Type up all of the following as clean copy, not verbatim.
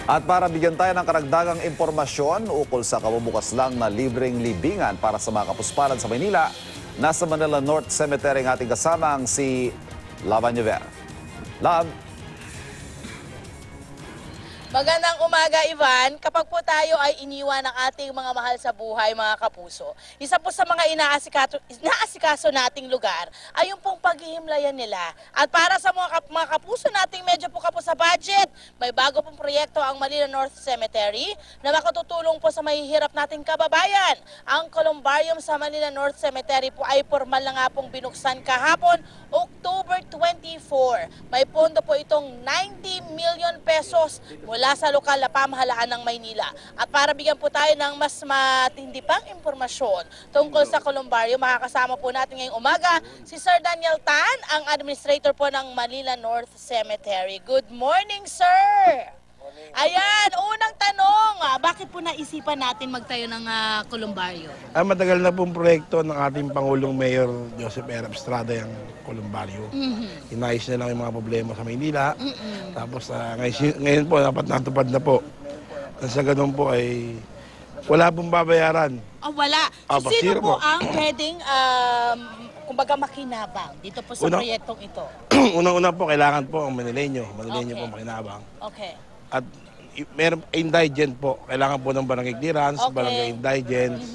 At para bigyan tayo ng karagdagang impormasyon ukol sa kabubukas lang na libreng libingan para sa mga kapusparan sa Maynila, nasa Manila North Cemetery ang ating kasamang si Lava Ñuver. Lav. Magandang umaga, Ivan. Kapag po tayo ay iniwan ng ating mga mahal sa buhay, mga kapuso, isa po sa mga inaasikaso nating lugar ay yung pong paghihimlayan nila. At para sa mga kapuso nating medyo po kapos sa budget, may bago pong proyekto ang Manila North Cemetery na makatutulong po sa mahihirap nating kababayan. Ang columbarium sa Manila North Cemetery po ay formal na nga pong binuksan kahapon, October 24. May pondo po itong 90 million pesos mula sa lokal na pamahalaan ng Maynila. At para bigyan po tayo ng mas matindi pang impormasyon tungkol sa columbarium, makakasama po natin ngayong umaga si Sir Daniel Tan, ang administrator po ng Manila North Cemetery. Good morning, sir! Ayan, unang tanong, bakit po naisipan natin magtayo ng columbarium? Matagal na pong proyekto ng ating Pangulong Mayor Joseph R. Estrada yung columbarium. Inayos na lang yung mga problema sa Maynila. Tapos ngayon po, dapat natupad na po. Sa ganun po ay wala pong babayaran. Oh, wala. So, sino po ang pwedeng kumbaga makinabang dito po sa proyektong ito? Unang-una po, kailangan po ang Manileño. Manileño po makinabang. Okay. At meron indigent po. Kailangan po ng barangay clearance, barangay indigents.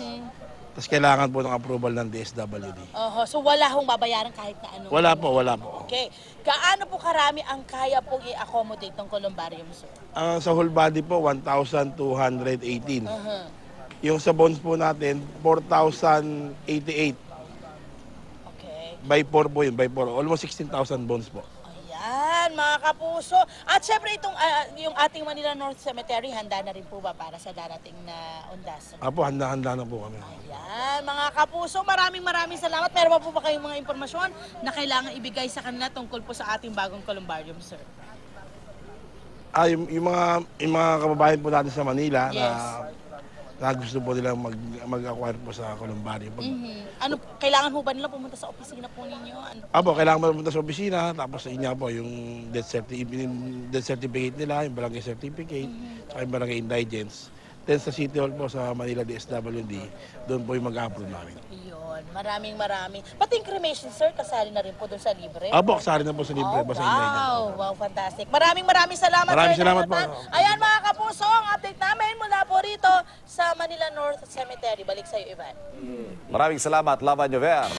Tapos kailangan po ng approval ng DSWD. So wala hong babayaran kahit na ano? Wala po, wala po. Okay. Gaano po karami ang kaya pong i-accommodate ng columbarium, sir? Sa whole body po, 1,218. Yung sa bones po natin, 4,088. Okay. By 4 po yun, by 4. Almost 16,000 bones po. Ayan, mga kapuso. At syempre itong yung ating Manila North Cemetery, handa na rin po ba para sa darating na undas? Apo, handa-handa na po kami. Ayan, mga kapuso, maraming salamat. Meron pa po ba kayong mga impormasyon na kailangan ibigay sa kanila tungkol po sa ating bagong columbarium, sir? Yung mga kababayan po natin sa Manila na gusto po nilang mag-acquire po sa columbarium. Ano, kailangan po ba nila pumunta sa opisina po ninyo? Apo, kailangan mo pumunta sa opisina, tapos sa inyo po yung death certificate nila, yung barangay certificate, saka yung barangay indigents. Then sa City Hall po sa Manila DSWD, doon po yung mag-approve namin. Yun, maraming. Pati yung cremation, sir, kasali na rin po doon sa libre? Apo, kasali na po sa libre. Wow, fantastic. Maraming salamat. Maraming salamat po. Ayan, mga kapuso, ang update namin mula po rito sa Manila North Cemetery. Balik sa iyo, Ivan. Maraming salamat, Lava Ñuver.